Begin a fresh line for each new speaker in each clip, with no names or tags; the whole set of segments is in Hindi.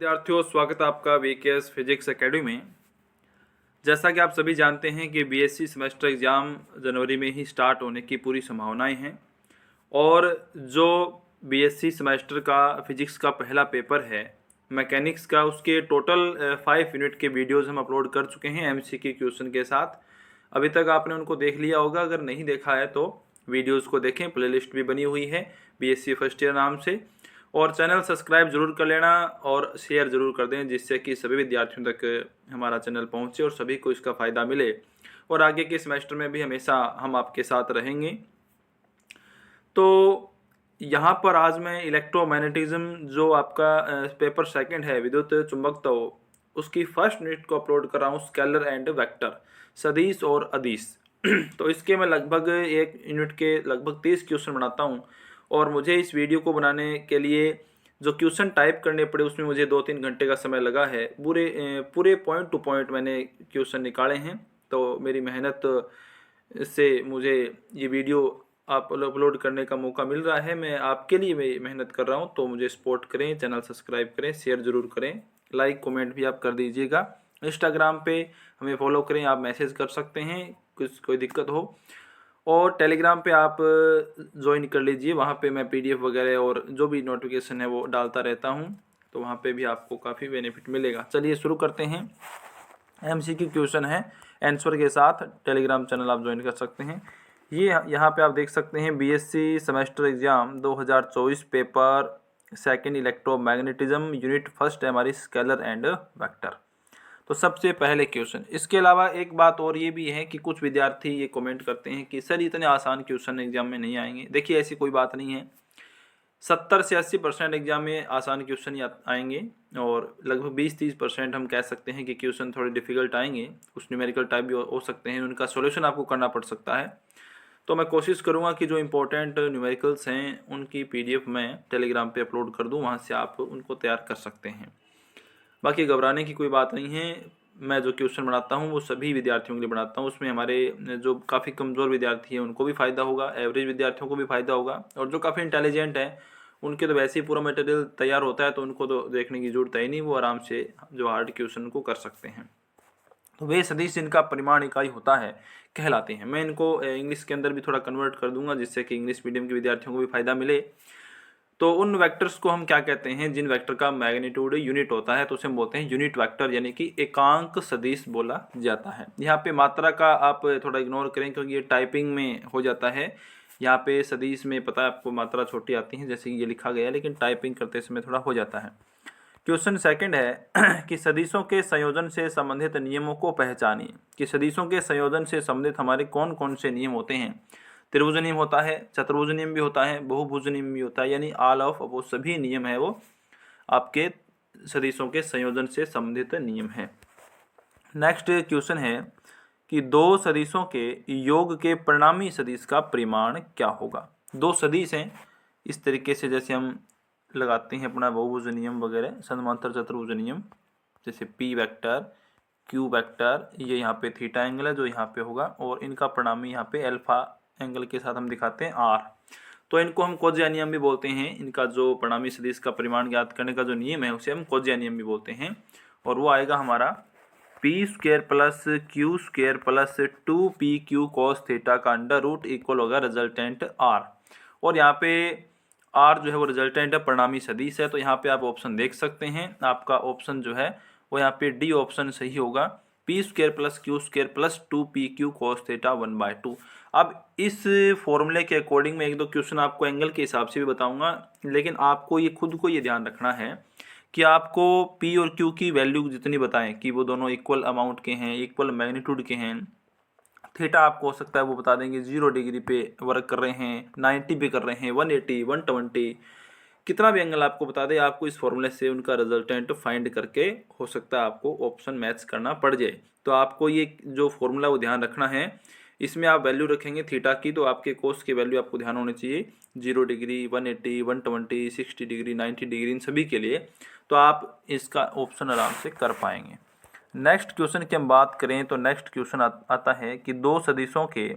विद्यार्थियों, स्वागत है आपका वीकेएस फिजिक्स एकेडमी में। जैसा कि आप सभी जानते हैं कि बीएससी सेमेस्टर एग्ज़ाम जनवरी में ही स्टार्ट होने की पूरी संभावनाएं हैं और जो बीएससी सेमेस्टर का फिजिक्स का पहला पेपर है मैकेनिक्स का, उसके टोटल 5 यूनिट के वीडियोज़ हम अपलोड कर चुके हैं एमसीक्यू क्वेश्चन के साथ। अभी तक आपने उनको देख लिया होगा, अगर नहीं देखा है तो वीडियोज़ को देखें। प्लेलिस्ट भी बनी हुई है बीएससी फर्स्ट ईयर नाम से, और चैनल सब्सक्राइब जरूर कर लेना और शेयर जरूर कर दें, जिससे कि सभी विद्यार्थियों तक हमारा चैनल पहुंचे और सभी को इसका फ़ायदा मिले। और आगे के सेमेस्टर में भी हमेशा हम आपके साथ रहेंगे। तो यहाँ पर आज मैं इलेक्ट्रोमैग्नेटिज्म, जो आपका पेपर सेकंड है विद्युत चुंबकत्व, उसकी फर्स्ट यूनिट को अपलोड कर रहा हूँ, स्केलर एंड वेक्टर, सदिश और अदिश। तो इसके मैं लगभग एक यूनिट के लगभग 30 क्वेश्चन बनाता हूँ, और मुझे इस वीडियो को बनाने के लिए जो क्वेश्चन टाइप करने पड़े उसमें मुझे 2-3 घंटे का समय लगा है। पूरे पॉइंट टू पॉइंट मैंने क्वेश्चन निकाले हैं। तो मेरी मेहनत से मुझे ये वीडियो आप अपलोड करने का मौका मिल रहा है। मैं आपके लिए मैं मेहनत कर रहा हूँ, तो मुझे सपोर्ट करें, चैनल सब्सक्राइब करें, शेयर ज़रूर करें, लाइक कमेंट भी आप कर दीजिएगा। इंस्टाग्राम पे हमें फॉलो करें, आप मैसेज कर सकते हैं कुछ कोई दिक्कत हो, और टेलीग्राम पे आप ज्वाइन कर लीजिए। वहाँ पे मैं पीडीएफ वगैरह और जो भी नोटिफिकेशन है वो डालता रहता हूँ, तो वहाँ पे भी आपको काफ़ी बेनिफिट मिलेगा। चलिए शुरू करते हैं। एमसीक्यू क्वेश्चन है आंसर के साथ, टेलीग्राम चैनल आप ज्वाइन कर सकते हैं। ये यहाँ पे आप देख सकते हैं BSc semester exam 2024 paper second electromagnetism unit first हमारी स्केलर एंड वेक्टर। तो सबसे पहले क्वेश्चन। इसके अलावा एक बात और ये भी है कि कुछ विद्यार्थी ये कमेंट करते हैं कि सर इतने आसान क्वेश्चन एग्जाम में नहीं आएंगे। देखिए, ऐसी कोई बात नहीं है। 70 से 80% एग्जाम में आसान क्वेश्चन ही आएंगे, और लगभग 20-30% हम कह सकते हैं कि क्वेश्चन थोड़े डिफिकल्ट आएंगे। कुछ न्यूमेरिकल टाइप भी हो सकते हैं, उनका सोल्यूशन आपको करना पड़ सकता है। तो मैं कोशिश करूँगा कि जो इम्पोर्टेंट न्यूमेरिकल्स हैं उनकी PDF मैं टेलीग्राम पे अपलोड कर दूँ, वहाँ से आप उनको तैयार कर सकते हैं। बाकी घबराने की कोई बात नहीं है। मैं जो क्वेश्चन बनाता हूँ वो सभी विद्यार्थियों के लिए बनाता हूँ। उसमें हमारे जो काफ़ी कमज़ोर विद्यार्थी हैं उनको भी फ़ायदा होगा, एवरेज विद्यार्थियों को भी फ़ायदा होगा, और जो काफ़ी इंटेलिजेंट हैं उनके तो वैसे ही पूरा मटेरियल तैयार होता है, तो उनको तो देखने की ज़रूरत है ही नहीं। वो आराम से जो हार्ड क्वेश्चन को कर सकते हैं। तो वे सदिश जिनका परिमाण इकाई होता है कहलाते हैं। मैं इनको इंग्लिश के अंदर भी थोड़ा कन्वर्ट कर दूंगा, जिससे कि इंग्लिश मीडियम के विद्यार्थियों को भी फ़ायदा मिले। तो उन वेक्टर्स को हम क्या कहते हैं, जिन वेक्टर का मैग्नीट्यूड यूनिट होता है, तो उसे हम बोलते हैं यूनिट वेक्टर, यानी कि एकांक सदिश बोला जाता है। यहाँ पे मात्रा का आप थोड़ा इग्नोर करें, क्योंकि ये टाइपिंग में हो जाता है। यहाँ पे सदिश में पता है आपको मात्रा छोटी आती है, जैसे कि ये लिखा गया है, लेकिन टाइपिंग करते समय थोड़ा हो जाता है। क्वेश्चन सेकंड है कि सदिशों के संयोजन से संबंधित नियमों को पहचानिए। कि सदिशों के संयोजन से संबंधित हमारे कौन कौन से नियम होते हैं। त्रिभुज नियम होता है, चतुर्भुज नियम भी होता है, बहुभुज नियम भी होता है, यानी ऑल ऑफ वो सभी नियम है वो आपके सदिशों के संयोजन से संबंधित नियम है। नेक्स्ट क्वेश्चन है कि दो सदिशों के योग के परिणामी सदिश का परिमाण क्या होगा। दो सदिश हैं, इस तरीके से जैसे हम लगाते हैं अपना बहुभुज नियम वगैरह, समांतर चतुर्भुज नियम, जैसे P वेक्टर, Q वेक्टर, ये यहाँ पे थीटा एंगल है जो यहाँ पे होगा, और इनका परिणामी यहाँ पे अल्फा एंगल के साथ हम दिखाते हैं R। तो इनको हम कोज्या नियम भी बोलते हैं। इनका जो परिणामी सदिश का परिमाण ज्ञात करने का जो नियम है उसे हम कोज्या नियम भी बोलते हैं, और वो आएगा हमारा P² plus Q² plus 2PQ cos theta का अंडर रूट इक्वल होगा रिजल्टेंट R। और यहाँ पे R जो है वो रिजल्टेंट है, परिणामी सदिश है। तो यहाँ पे आप ऑप्शन देख सकते हैं, आपका ऑप्शन जो है वो यहाँ पे D ऑप्शन सही होगा। P² plus Q² plus 2PQ cos theta 1/2। अब इस फॉर्मूले के अकॉर्डिंग में एक दो क्वेश्चन आपको एंगल के हिसाब से भी बताऊंगा, लेकिन आपको ये खुद को ये ध्यान रखना है कि आपको P और Q की वैल्यू जितनी बताएं कि वो दोनों इक्वल अमाउंट के हैं, इक्वल मैग्नीट्यूड के हैं। थीटा आपको हो सकता है वो बता देंगे 0 डिग्री पे वर्क कर रहे हैं, 90 पे कर रहे हैं, 180, 120, कितना भी एंगल आपको बता दे, आपको इस फॉर्मूले से उनका रिजल्टेंट फाइंड करके हो सकता है आपको ऑप्शन मैच करना पड़ जाए। तो आपको ये जो फॉर्मूला वो ध्यान रखना है। इसमें आप वैल्यू रखेंगे थीटा की, तो आपके कोस की वैल्यू आपको ध्यान होनी चाहिए 0 डिग्री, 180, 120, 60 डिग्री, 90 डिग्री, इन सभी के लिए। तो आप इसका ऑप्शन आराम से कर पाएंगे। नेक्स्ट क्वेश्चन की हम बात करें तो नेक्स्ट क्वेश्चन आता है कि दो सदिशों के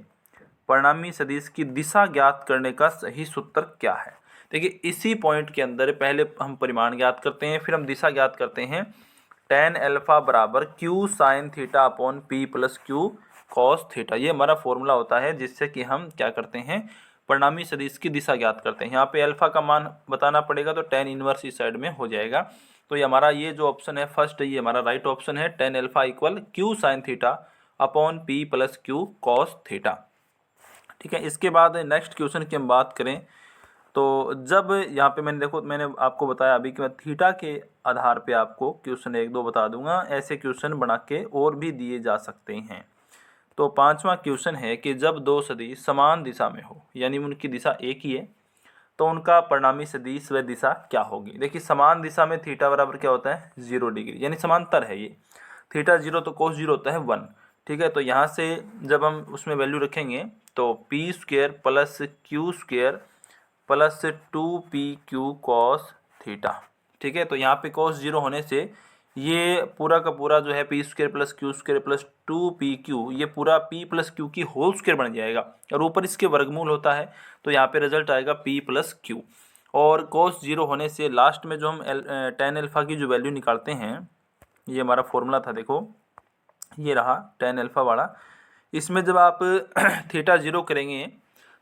परिणामी सदिश की दिशा ज्ञात करने का सही सूत्र क्या है। देखिए इसी पॉइंट के अंदर पहले हम परिमाण ज्ञात करते हैं, फिर हम दिशा ज्ञात करते हैं। tan अल्फा बराबर q sine theta upon p plus Q cos theta, ये हमारा फॉर्मूला होता है जिससे कि हम क्या करते हैं, परिणामी सदिश की दिशा ज्ञात करते हैं। यहाँ पे अल्फा का मान बताना पड़ेगा तो tan इनवर्स इस साइड में हो जाएगा। तो ये हमारा ये जो ऑप्शन है फर्स्ट, ये हमारा राइट ऑप्शन है, tan alpha equal q sine theta upon p plus Q cos theta. ठीक है, इसके बाद नेक्स्ट क्वेश्चन की हम बात करें तो जब यहाँ पे मैंने आपको बताया अभी कि मैं थीटा के आधार पे आपको क्वेश्चन 1-2 बता दूंगा, ऐसे क्वेश्चन बना के और भी दिए जा सकते हैं। तो 5वां क्वेश्चन है कि जब दो सदिश समान दिशा में हो, यानी उनकी दिशा एक ही है, तो उनका परिणामी सदिश व दिशा क्या होगी। देखिए समान दिशा में थीटा बराबर क्या होता है 0 डिग्री, यानी समांतर है ये। थीटा 0 तो कोस 0 होता है 1। ठीक है, तो यहाँ से जब हम उसमें वैल्यू रखेंगे तो P square plus Q square plus 2pq cos theta. ठीक है, तो यहाँ पे कॉस 0 होने से ये पूरा का पूरा जो है P square plus Q square plus 2pq, ये पूरा p प्लस क्यू की होल स्क्वेयर बन जाएगा और ऊपर इसके वर्गमूल होता है, तो यहाँ पे रिजल्ट आएगा p प्लस क्यू। और कॉस 0 होने से लास्ट में जो हम tan अल्फा की जो वैल्यू निकालते हैं, ये हमारा फॉर्मूला था, देखो ये रहा tan अल्फा वाला। इसमें जब आप थीटा 0 करेंगे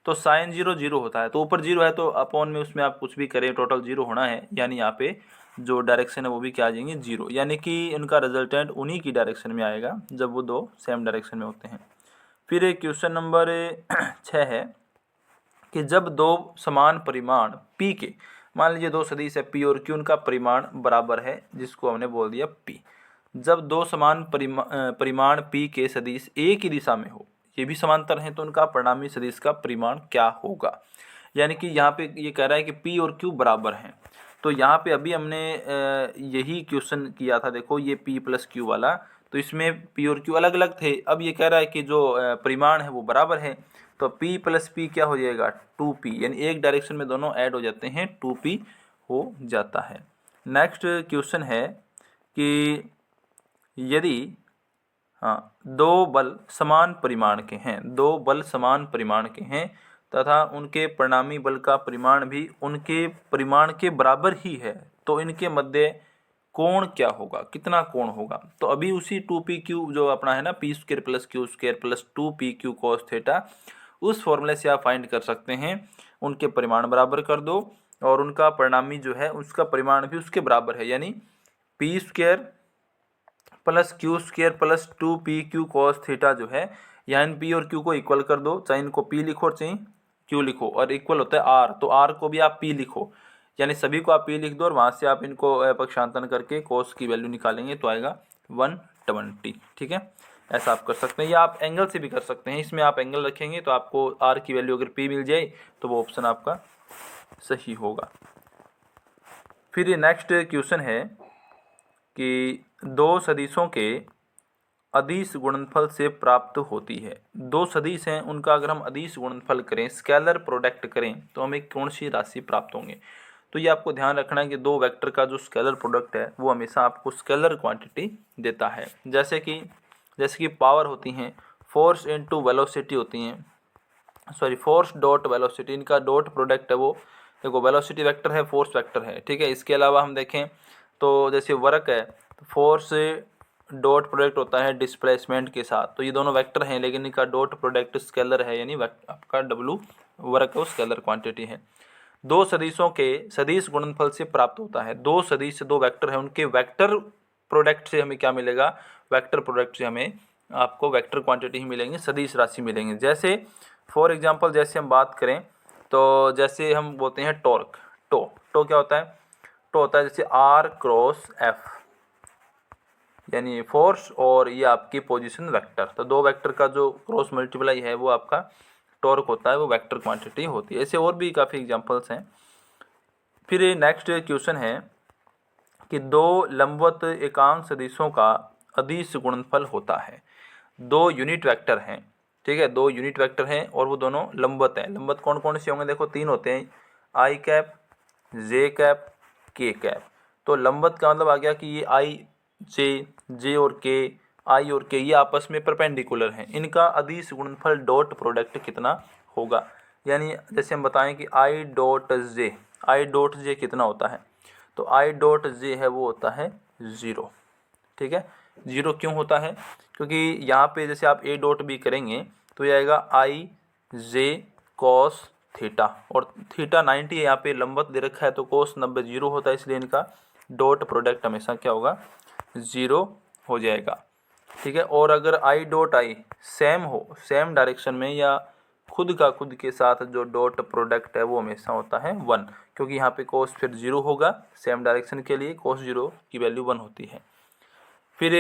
तो साइन 0 0 होता है, तो ऊपर 0 है तो अपॉन में उसमें आप कुछ भी करें टोटल 0 होना है, यानी यहाँ पे जो डायरेक्शन है वो भी क्या आ जाएंगे 0, यानी कि उनका रिजल्टेंट उन्हीं की डायरेक्शन में आएगा जब वो दो सेम डायरेक्शन में होते हैं। फिर क्वेश्चन नंबर 6 है कि जब दो समान परिमाण p के, मान लीजिए दो सदिश है p और q, उनका परिमाण बराबर है जिसको हमने बोल दिया p। जब दो समान परिमाण p के सदिश एक ही दिशा में हो, ये भी समांतर हैं, तो उनका परिणामी सदिश का परिमाण क्या होगा। यानी कि यहाँ पे ये कह रहा है कि p और q बराबर हैं, तो यहाँ पे अभी हमने यही क्वेश्चन किया था, देखो ये p प्लस क्यू वाला, तो इसमें p और q अलग अलग थे। अब ये कह रहा है कि जो परिमाण है वो बराबर है, तो p प्लस p क्या हो जाएगा 2p, यानी एक डायरेक्शन में दोनों ऐड हो जाते हैं, 2p हो जाता है। नेक्स्ट क्वेश्चन है कि यदि दो बल समान परिमाण के हैं, दो बल समान परिमाण के हैं तथा उनके परिणामी बल का परिमाण भी उनके परिमाण के बराबर ही है, तो इनके मध्य कोण क्या होगा, कितना कोण होगा। तो अभी उसी 2pq जो अपना है ना p square plus Q square plus 2pq cos theta, उस फॉर्मूले से आप फाइंड कर सकते हैं। उनके परिमाण बराबर कर दो और उनका परिणामी जो है उसका परिमाण भी उसके बराबर है, यानी p square plus Q square plus 2pq cos theta जो है, यहाँ इन p और q को इक्वल कर दो, चाहे इनको p लिखो चाहे q लिखो, और इक्वल होता है r, तो r को भी आप p लिखो, यानी सभी को आप p लिख दो और वहाँ से आप इनको पक्षांतरण करके cos की वैल्यू निकालेंगे तो आएगा 120। ठीक है, ऐसा आप कर सकते हैं, या आप एंगल से भी कर सकते हैं। इसमें आप एंगल रखेंगे तो आपको r की वैल्यू अगर p मिल जाए तो वो ऑप्शन आपका सही होगा। फिर ये नेक्स्ट क्वेश्चन है कि दो सदिशों के अदिश गुणनफल से प्राप्त होती है। दो सदिश हैं, उनका अगर हम अदिश गुणनफल करें, स्केलर प्रोडक्ट करें, तो हमें कौन सी राशि प्राप्त होंगे। तो ये आपको ध्यान रखना है कि दो वेक्टर का जो स्केलर प्रोडक्ट है वो हमेशा आपको स्केलर क्वांटिटी देता है। जैसे कि पावर होती हैं, फोर्स इनटू वेलोसिटी होती हैं, सॉरी फोर्स डॉट वेलोसिटी, इनका डॉट प्रोडक्ट है वो, देखो वेलोसिटी वेक्टर है, फोर्स वेक्टर है। ठीक है, इसके अलावा हम देखें तो जैसे वर्क है, तो फोर्स डॉट प्रोडक्ट होता है डिस्प्लेसमेंट के साथ, तो ये दोनों वेक्टर हैं लेकिन इनका डॉट प्रोडक्ट स्केलर है, यानी आपका डब्लू वर्क है वो स्केलर क्वांटिटी है। दो सदिशों के सदिश गुणनफल से प्राप्त होता है। दो सदिश, दो वेक्टर हैं, उनके वेक्टर प्रोडक्ट से हमें क्या मिलेगा, वेक्टर प्रोडक्ट से हमें आपको वेक्टर क्वांटिटी ही मिलेंगे, सदिश राशि मिलेंगे। जैसे फॉर एग्जांपल जैसे हम बात करें तो जैसे हम बोलते हैं टॉर्क, टो क्या होता है, टो होता है जैसे r क्रॉस f, यानी फोर्स और ये आपकी पोजीशन वेक्टर, तो दो वेक्टर का जो क्रॉस मल्टीप्लाई है वो आपका टॉर्क होता है, वो वेक्टर क्वांटिटी होती है। ऐसे और भी काफ़ी एग्जांपल्स हैं। फिर नेक्स्ट क्वेश्चन है कि दो लंबवत एकांक सदिशों का अदिश गुणनफल होता है। दो यूनिट वेक्टर हैं, ठीक है, दो यूनिट वेक्टर हैं और वो दोनों लंबवत हैं। लंबवत कौन कौन से होंगे, देखो तीन होते हैं, आई कैप, जे कैप, के कैप। तो लंबवत का मतलब आ गया कि ये आई जे और के आई और के ये आपस में परपेंडिकुलर हैं, इनका अदिश गुणनफल डॉट प्रोडक्ट कितना होगा। यानी जैसे हम बताएं कि आई डॉट जे कितना होता है, तो आई डॉट जे है वो होता है 0। ठीक है, 0 क्यों होता है, क्योंकि यहाँ पे जैसे आप ए डॉट बी करेंगे तो ये आएगा आई जे कॉस थीटा, और थीटा 90 है, यहाँ पे लंबवत दे रखा है तो कोस 90 0 होता है, इसलिए इनका डॉट प्रोडक्ट हमेशा क्या होगा 0 हो जाएगा। ठीक है, और अगर आई डॉट आई सेम हो, सेम डायरेक्शन में या खुद का खुद के साथ जो डॉट प्रोडक्ट है वो हमेशा होता है 1, क्योंकि यहाँ पे कोस फिर 0 होगा, सेम डायरेक्शन के लिए कोस 0 की वैल्यू 1 होती है। फिर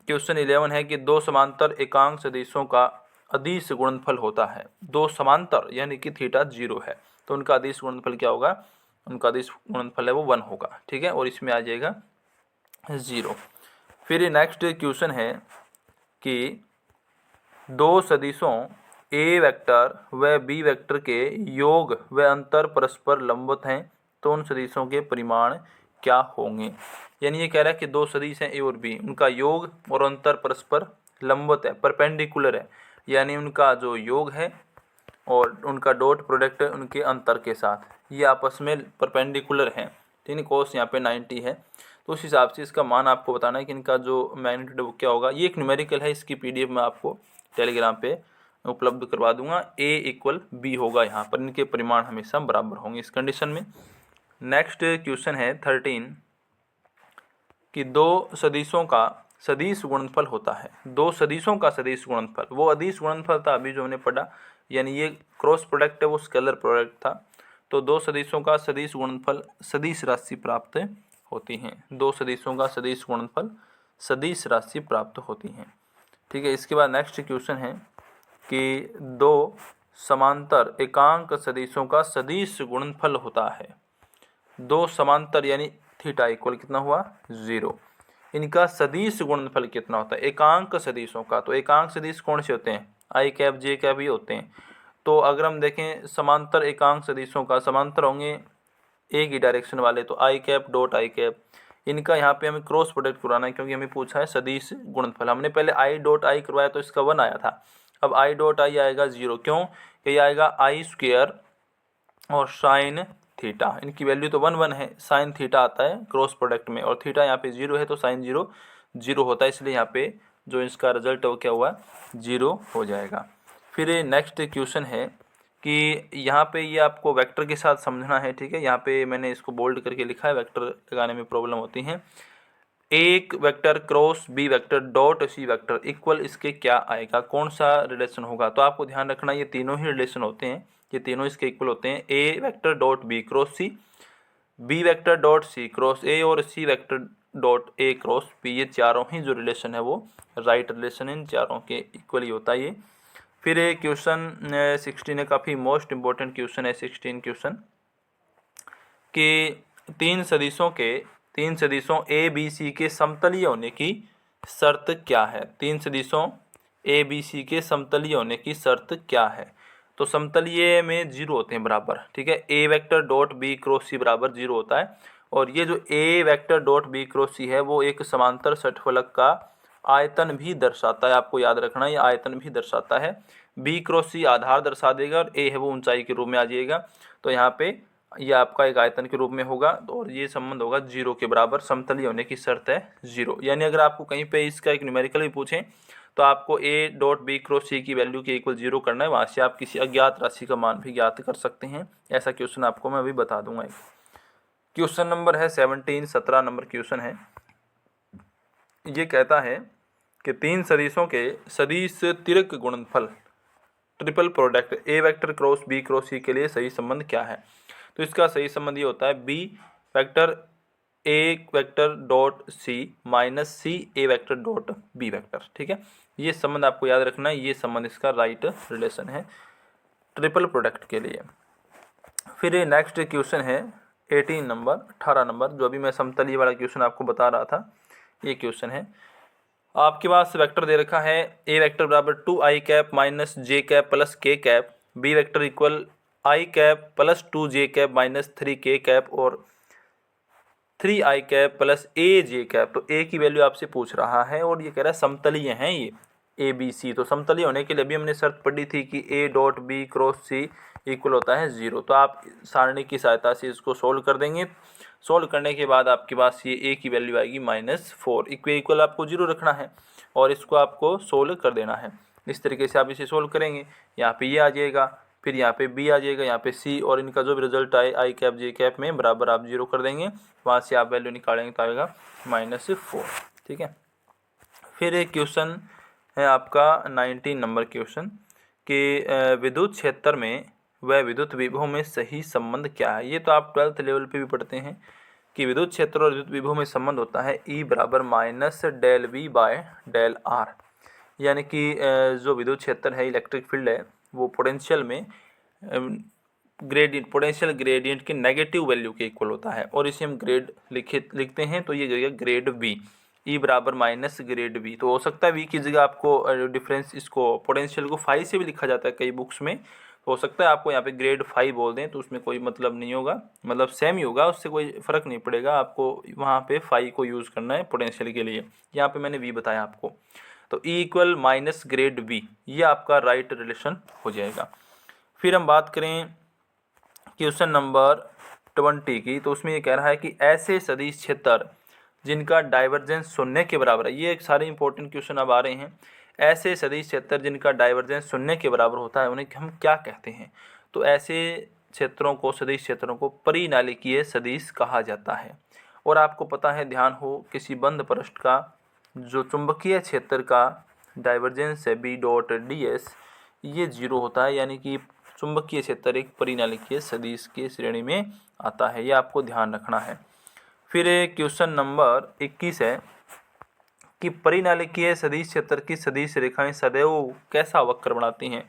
क्वेश्चन 11 है कि दो समांतर एकांक सदिशों का अदिश गुणनफल होता है। दो समांतर यानी कि थीटा 0 है तो उनका अदिश गुणनफल क्या होगा, उनका अदिश गुणनफल है वो 1 होगा। ठीक है, और इसमें आ जाएगा 0। फिर नेक्स्ट क्वेश्चन है कि दो सदिशों ए वेक्टर व बी वेक्टर के योग व अंतर परस्पर लंबवत हैं तो उन सदिशों के परिमाण क्या होंगे। यानी ये कह रहा है कि दो सदिश हैं ए और बी, उनका योग और अंतर परस्पर लंबवत है, परपेंडिकुलर है, यानी उनका जो योग है और उनका डॉट प्रोडक्ट है उनके अंतर के साथ ये आपस में परपेंडिकुलर हैं। ठीक है, कोस यहाँ पे 90 है तो उस हिसाब से इसका मान आपको बताना है कि इनका जो मैग्नीट्यूड वो क्या होगा। ये एक न्यूमेरिकल है, इसकी पीडीएफ मैं आपको टेलीग्राम पे उपलब्ध करवा दूंगा। ए इक्वल बी होगा, यहाँ पर इनके परिमाण हमेशा बराबर होंगे इस कंडीशन में। नेक्स्ट क्वेश्चन है 13 कि दो सदिशों का सदिश गुणनफल होता है। दो सदिशों का सदिश गुणनफल, वो अदिश गुणनफल था अभी जो हमने पढ़ा, यानी ये क्रॉस प्रोडक्ट है वो स्केलर प्रोडक्ट था। तो दो सदिशों का सदिश गुणनफल सदिश राशि प्राप्त होती हैं। दो सदिशों का सदिश गुणनफल सदिश राशि प्राप्त होती हैं। ठीक है, इसके बाद नेक्स्ट क्वेश्चन है कि दो समांतर एकांक सदिशों का सदिश गुणनफल होता है। दो समांतर यानी थीटा इक्वल कितना हुआ 0, इनका सदिश गुणनफल कितना होता है एकांक सदिशों का। तो एकांक सदिश कौन से होते हैं, आई कैप जे कैप ही होते हैं। तो अगर हम देखें समांतर एकांक सदिशों का, समांतर होंगे एक ही डायरेक्शन वाले, तो आई कैप डॉट आई कैप, इनका यहाँ पे हमें क्रॉस प्रोडक्ट कराना है क्योंकि हमें पूछा है सदिश गुणनफल। हमने पहले आई डॉट आई करवाया तो इसका 1 आया था, अब आई डॉट आई आएगा 0, क्यों, ये आएगा आई स्क्वेयर और साइन थीटा, इनकी वैल्यू तो 1 1 है, साइन थीटा आता है क्रॉस प्रोडक्ट में और थीटा यहाँ पे 0 है तो साइन 0 0 होता है, इसलिए यहाँ पे जो इसका रिजल्ट है वो क्या हुआ 0 हो जाएगा। फिर नेक्स्ट क्वेश्चन है कि यहाँ पे ये आपको वेक्टर के साथ समझना है। ठीक है, यहाँ पे मैंने इसको बोल्ड करके लिखा है, वेक्टर लगाने में प्रॉब्लम होती है। एक vector cross B vector dot C vector equal इसके क्या आएगा, कौन सा रिलेशन होगा। तो आपको ध्यान रखना ये तीनों ही रिलेशन होते हैं, ये तीनों इसके इक्वल होते हैं। A vector dot B cross C, B vector dot C cross A और C vector dot A cross B, ये चारों ही जो रिलेशन है वो राइट रिलेशन इन चारों के इक्वल ही होता है ये। फिर क्वेश्चन 16 है, काफ़ी मोस्ट इंपॉर्टेंट क्वेश्चन है 16 क्वेश्चन कि तीन सदिशों ए बी सी के समतलीय होने की शर्त क्या है। तीन सदिशों ए बी सी के समतलीय होने की शर्त क्या है। तो समतलीय में 0 होते हैं बराबर। ठीक है, ए वेक्टर डॉट बी क्रॉस सी बराबर 0 होता है, और ये जो ए वेक्टर डॉट बी क्रॉस सी है वो एक समांतर षटफलक का आयतन भी दर्शाता है। आपको याद रखना ये आयतन भी दर्शाता है। बी क्रॉस सी आधार दर्शा देगा और ए है वो ऊंचाई के रूप में आ जाएगा, तो यहाँ पे ये आपका एक आयतन के रूप में होगा, तो और ये संबंध होगा 0 के बराबर, समतलीय होने की शर्त है 0। यानी अगर आपको कहीं पे इसका एक न्यूमेरिकल भी पूछें तो आपको ए डॉट बी क्रॉस सी की वैल्यू के इक्वल 0 करना है, वहाँ से आप किसी अज्ञात राशि का मान भी ज्ञात कर सकते हैं। ऐसा क्वेश्चन आपको मैं अभी बता दूंगा। क्वेश्चन नंबर है 17 नंबर क्वेश्चन है। ये कहता है कि तीन सदिशों के सदिश तिर्क गुणनफल triple product A vector cross B cross C के लिए सही संबंध क्या है। तो इसका सही संबंध ये होता है B vector A vector dot C minus C A vector dot B vector. ठीक है, ये संबंध आपको याद रखना है, ये संबंध इसका राइट रिलेशन है ट्रिपल प्रोडक्ट के लिए। फिर नेक्स्ट क्वेश्चन है 18 नंबर, जो अभी मैं समतलीय वाला क्वेश्चन आपको बता रहा था, ये क्वेश्चन है। आपके पास वेक्टर दे रखा है ए वेक्टर बराबर 2 आई कैप माइनस जे कैप प्लस के कैप, बी वेक्टर इक्वल आई कैप प्लस 2 जे कैप माइनस 3 के कैप, और 3i प्लस aj। तो a की वैल्यू आपसे पूछ रहा है और ये कह रहा है समतलीय हैं ये ए बी सी। तो समतलीय होने के लिए अभी हमने शर्त पढ़ी थी कि a dot B cross C equal होता है 0। तो आप सारणी की सहायता से इसको सोल्व कर देंगे। सोल्व करने के बाद आपके पास ये a की वैल्यू आएगी -4। इक्वल आपको 0 रखना है और इसको आपको सोल्व कर देना है। इस तरीके से आप इसे सोल्व करेंगे। यहाँ पे ये आ जाएगा, फिर यहाँ पे b आ जाएगा, यहाँ पे c, और इनका जो भी रिजल्ट आए i कैप j कैप में बराबर आप 0 कर देंगे। वहाँ से आप वैल्यू निकालेंगे तो आएगा -4। ठीक है। फिर एक क्वेश्चन है आपका 19 नंबर क्वेश्चन कि विद्युत क्षेत्र में व विद्युत विभव में सही संबंध क्या है। ये तो आप 12th लेवल पे भी पढ़ते हैं कि विद्युत क्षेत्र और विद्युत विभव में संबंध होता है E बराबर -del V by del R। यानी कि जो विद्युत क्षेत्र है, इलेक्ट्रिक फील्ड है, वो पोटेंशियल में पोटेंशियल ग्रेडियंट की नेगेटिव वैल्यू के इक्वल होता है और इसे हम ग्रेड लिखते हैं। तो ये जगह ग्रेड V, E बराबर माइनस ग्रेड V। तो हो सकता है V की जगह आपको डिफरेंस, इसको पोटेंशियल को फाई से भी लिखा जाता है कई बुक्स में। तो हो सकता है आपको यहाँ पे ग्रेड 5 बोल दें तो उसमें कोई मतलब नहीं होगा, मतलब सेम ही होगा, उससे कोई फ़र्क नहीं पड़ेगा। आपको वहाँ पे 5 को यूज़ करना है पोटेंशियल के लिए। यहाँ पे मैंने V बताया आपको। तो E equal minus grade V, ये आपका राइट रिलेशन हो जाएगा। फिर हम बात करें क्वेश्चन नंबर 20 की, तो उसमें ये कह रहा है कि ऐसे सदिश क्षेत्र जिनका डाइवर्जेंस शून्य के बराबर है। ये एक सारे इंपॉर्टेंट क्वेश्चन अब आ रहे हैं। ऐसे सदिश क्षेत्र जिनका डाइवर्जेंस शून्य के बराबर होता है उन्हें हम क्या कहते हैं। तो ऐसे क्षेत्रों को, सदिश क्षेत्रों को परिनालिकीय सदिश कहा जाता है। और आपको पता है, ध्यान हो, किसी बंद पृष्ठ का जो चुंबकीय क्षेत्र का डाइवर्जेंस है B डॉट ds, ये 0 होता है। यानी कि चुंबकीय क्षेत्र एक परिनालिकीय सदिश की श्रेणी में आता है, ये आपको ध्यान रखना है। फिर क्वेश्चन नंबर 21 है कि परिनालिकीय सदिश क्षेत्र की सदिश रेखाएं सदैव कैसा वक्र बनाती हैं।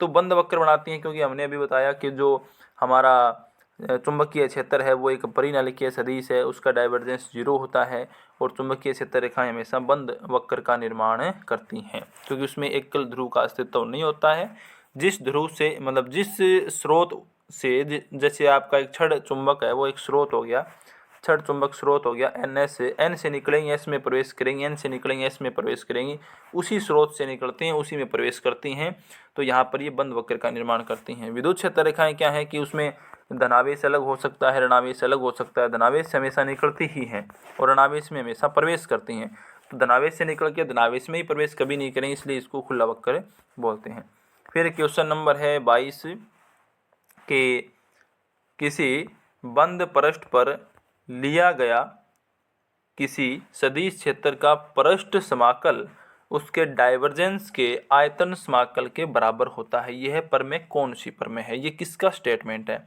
तो बंद वक्र बनाती हैं, क्योंकि हमने अभी बताया कि जो हमारा चुंबकीय क्षेत्र है वो एक परिनालिकीय सदिश है, उसका डाइवर्जेंस 0 होता है और चुंबकीय क्षेत्र रेखाएं हमेशा बंद वक्र का निर्माण करती हैं, क्योंकि उसमें एकल ध्रुव का अस्तित्व नहीं होता है। जिस ध्रुव से, मतलब जिस स्रोत से, जैसे आपका एक छड़ चुंबक है, वो एक स्रोत हो गया, छड़ चुंबक स्रोत हो गया, N से निकलेंगे S में प्रवेश करेंगी, N से निकलेंगे S में प्रवेश करेंगी, उसी स्रोत से निकलती हैं, उसी में प्रवेश करती हैं। तो यहाँ पर ये बंद वक्र का निर्माण करती हैं। विद्युत क्षेत्र रेखाएं क्या है कि उसमें धनावेश अलग हो सकता है, ऋणावेश अलग हो सकता है। धनावेश हमेशा निकलती ही हैं और ऋणावेश में हमेशा प्रवेश करती हैं। तो धनावेश से निकल के धनावेश में ही प्रवेश कभी नहीं करेंगे, इसलिए इसको खुला वक्र बोलते हैं। फिर क्वेश्चन नंबर है 22 कि किसी बंद पृष्ठ पर लिया गया किसी सदिश क्षेत्र का पृष्ठ समाकल उसके डाइवर्जेंस के आयतन समाकल के बराबर होता है। यह प्रमेय कौन सी प्रमेय है, ये किसका स्टेटमेंट है?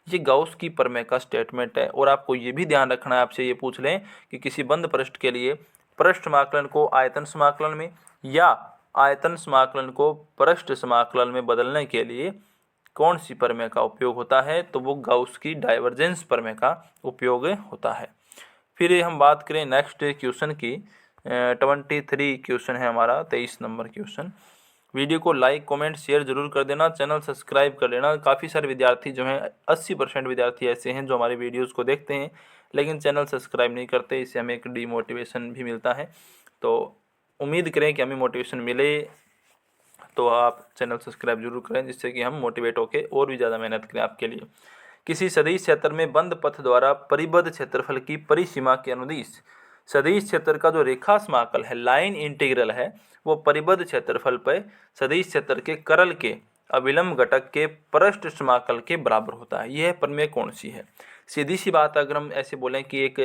ये गाउस की प्रमेय का स्टेटमेंट है। और आपको ये भी ध्यान रखना है, आपसे ये पूछ लें कि किसी बंद पृष्ठ के लिए पृष्ठ समाकलन को आयतन समाकलन में या आयतन समाकलन को पृष्ठ समाकलन में बदलने के लिए कौन सी प्रमेय का उपयोग होता है, तो वो गाउस की डाइवर्जेंस प्रमेय का उपयोग होता है। फिर हम बात करें नेक्स्ट क्वेश्चन की, 23 क्वेश्चन है हमारा, 23 नंबर क्वेश्चन। वीडियो को लाइक कमेंट शेयर जरूर कर देना, चैनल सब्सक्राइब कर लेना। काफ़ी सारे विद्यार्थी जो हैं, 80% विद्यार्थी ऐसे हैं जो हमारे वीडियोस को देखते हैं लेकिन चैनल सब्सक्राइब नहीं करते, इससे हमें एक डीमोटिवेशन भी मिलता है। तो उम्मीद करें कि हमें मोटिवेशन मिले, तो आप चैनल सब्सक्राइब जरूर करें, जिससे कि हम मोटिवेट होकर और भी ज़्यादा मेहनत करें आपके लिए। किसी सदिश क्षेत्र में बंद पथ द्वारा परिबद्ध क्षेत्रफल की परिसीमा के अनुदिश सदिश क्षेत्र का जो रेखा समाकल है, लाइन इंटीग्रल है, वो परिबद्ध क्षेत्रफल पर सदिश क्षेत्र के करल के अविलंब घटक के पृष्ठ समाकल के बराबर होता है। यह प्रमेय कौन सी है? सीधी सी बात, अगर हम ऐसे बोलें कि एक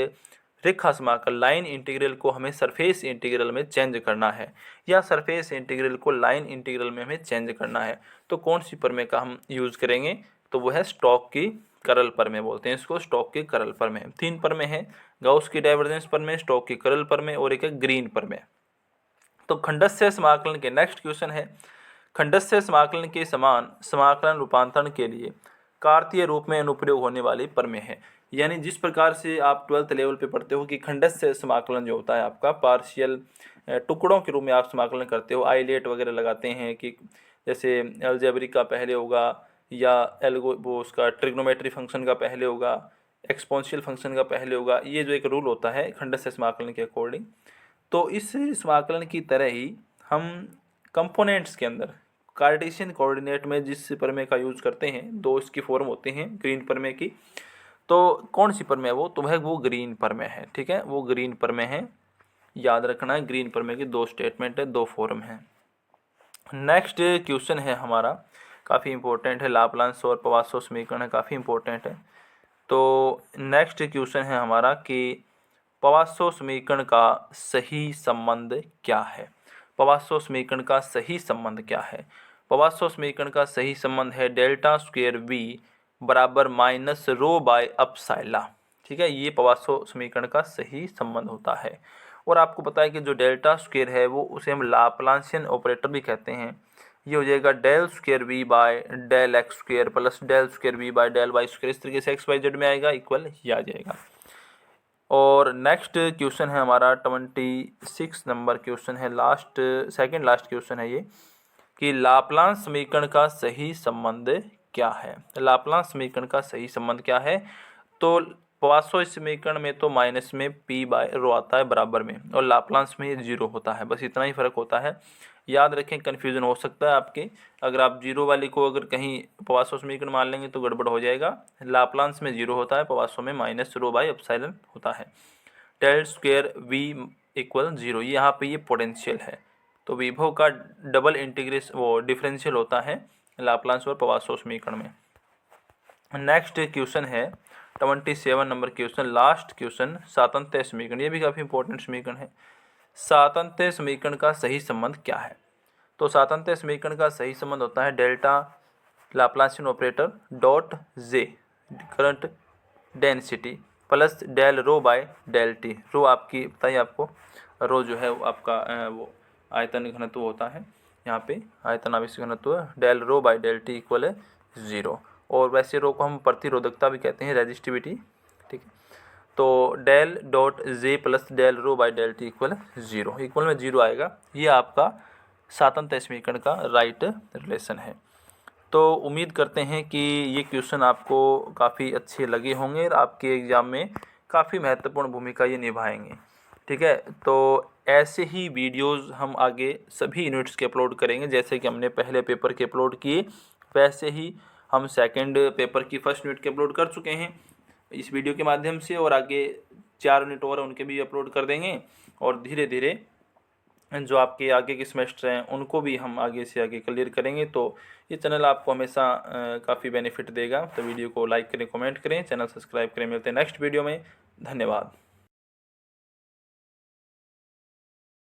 रेखा समाकल, लाइन इंटीग्रल को हमें सरफेस इंटीग्रल में चेंज करना है या सरफेस इंटीग्रल को लाइन इंटीग्रल में हमें चेंज करना है, तो कौन सी प्रमेय का हम यूज़ करेंगे? तो वो है स्टोक की करल प्रमेय बोलते हैं इसको, स्टोक की करल प्रमेय। 3 प्रमेय है, गाउस की डाइवर्जेंस प्रमेय, स्टोक की करल प्रमेय और एक है ग्रीन प्रमेय। तो खंडस्य समाकलन के नेक्स्ट क्वेश्चन है, खंडस्य समाकलन के समान समाकलन रूपांतरण के लिए कार्तीय रूप में अनुप्रयोग होने वाली प्रमेय है। यानी जिस प्रकार से आप 12th लेवल पे पढ़ते हो कि खंडस्य समाकलन जो होता है आपका पार्शियल टुकड़ों के रूप में आप समाकलन करते हो, आइलेट वगैरह लगाते हैं कि जैसे अलजेब्रिक का पहले होगा या एल्गो वो उसका ट्रिग्नोमेट्री फंक्शन का पहले होगा, एक्सपोनेंशियल फंक्शन का पहले होगा। ये जो एक रूल होता है खंडस्थ समाकलन के अकॉर्डिंग। तो इस समाकलन की तरह ही हम कंपोनेंट्स के अंदर कार्टेशियन कोऑर्डिनेट में जिस प्रमेय का यूज करते हैं, दो इसकी फॉर्म होती हैं ग्रीन प्रमेय की। तो कौन सी प्रमेय वो? तो वो ग्रीन प्रमेय है। ठीक है, वो ग्रीन प्रमेय है, याद रखना है। ग्रीन प्रमेय की दो स्टेटमेंट है, दो फॉर्म है। नेक्स्ट क्वेश्चन है हमारा, काफ़ी इंपॉर्टेंट है, लाप्लास और पवासो समीकरण है, काफ़ी इंपॉर्टेंट है। तो नेक्स्ट क्वेश्चन है हमारा कि पवासो समीकरण का सही संबंध क्या है? पवासो समीकरण का सही संबंध क्या है? पवासो समीकरण का सही संबंध है डेल्टा स्क्वायर वी बराबर माइनस रो बाय अपसाइला। ठीक है, ये पवासो समीकरण का सही संबंध होता है। और आपको पता है कि जो डेल्टा स्क्वायर है वो उसे हम लाप्लासियन ऑपरेटर भी कहते हैं। ये हो जाएगा del square V by del X square plus del square V by del Y square. इस तरीके से एक्स वाई जेड में आएगा, इक्वल ये आ जाएगा। और नेक्स्ट क्वेश्चन है हमारा 26 नंबर क्वेश्चन है, सेकंड लास्ट क्वेश्चन है ये, कि लाप्लास समीकरण का सही संबंध क्या है? लाप्लास समीकरण का सही संबंध क्या है? तो पवासो समीकरण में तो माइनस में पी बाय रो आता है बराबर में, और लाप्लास में ये जीरो होता है, बस इतना ही फर्क होता है। याद रखें, कन्फ्यूजन हो सकता है आपके, अगर आप जीरो वाले को अगर कहीं पवासो समीकरण मान लेंगे तो गड़बड़ हो जाएगा। लाप्लास में जीरो होता है, पवासो में माइनस रो बाय एप्सिलॉन होता है। Del square V equal zero, यहाँ पे ये पोटेंशियल है, तो विभव का डबल इंटीग्रेशन वो डिफरेंशियल होता है लाप्लास और पवासो समीकरण में। नेक्स्ट क्वेश्चन है 27 नंबर क्वेश्चन, लास्ट क्वेश्चन, सातंत्य समीकरण। ये भी काफ़ी इंपॉर्टेंट समीकरण है। सातंत्य समीकरण का सही संबंध क्या है? तो सातंत्य समीकरण का सही संबंध होता है delta Laplacian operator dot J current density plus del rho by del T. Rho आपकी बताइए, आपको रो जो है वो आपका वो आयतन घनत्व होता है, यहाँ पे आयतन आवेश घनत्व del rho by del T equal है जीरो। और वैसे रो को हम प्रतिरोधकता भी कहते हैं, रेजिस्टिविटी। ठीक है, तो del dot J plus del rho by del T equal zero, equal में जीरो आएगा। ये आपका सातंत्य समीकरण का राइट रिलेशन है। तो उम्मीद करते हैं कि ये क्वेश्चन आपको काफ़ी अच्छे लगे होंगे और आपके एग्ज़ाम में काफ़ी महत्वपूर्ण भूमिका ये निभाएंगे। ठीक है, तो ऐसे ही वीडियोस हम आगे सभी यूनिट्स के अपलोड करेंगे, जैसे कि हमने पहले पेपर के अपलोड किए वैसे ही हम सेकंड पेपर की फर्स्ट यूनिट के अपलोड कर चुके हैं इस वीडियो के माध्यम से, और आगे 4 यूनिट और उनके भी अपलोड कर देंगे। और धीरे धीरे जो आपके आगे के सेमेस्टर हैं उनको भी हम आगे से आगे क्लियर करेंगे। तो ये चैनल आपको हमेशा काफ़ी बेनिफिट देगा। तो वीडियो को लाइक करें, कमेंट करें, चैनल सब्सक्राइब करें। मिलते हैं नेक्स्ट वीडियो में। धन्यवाद।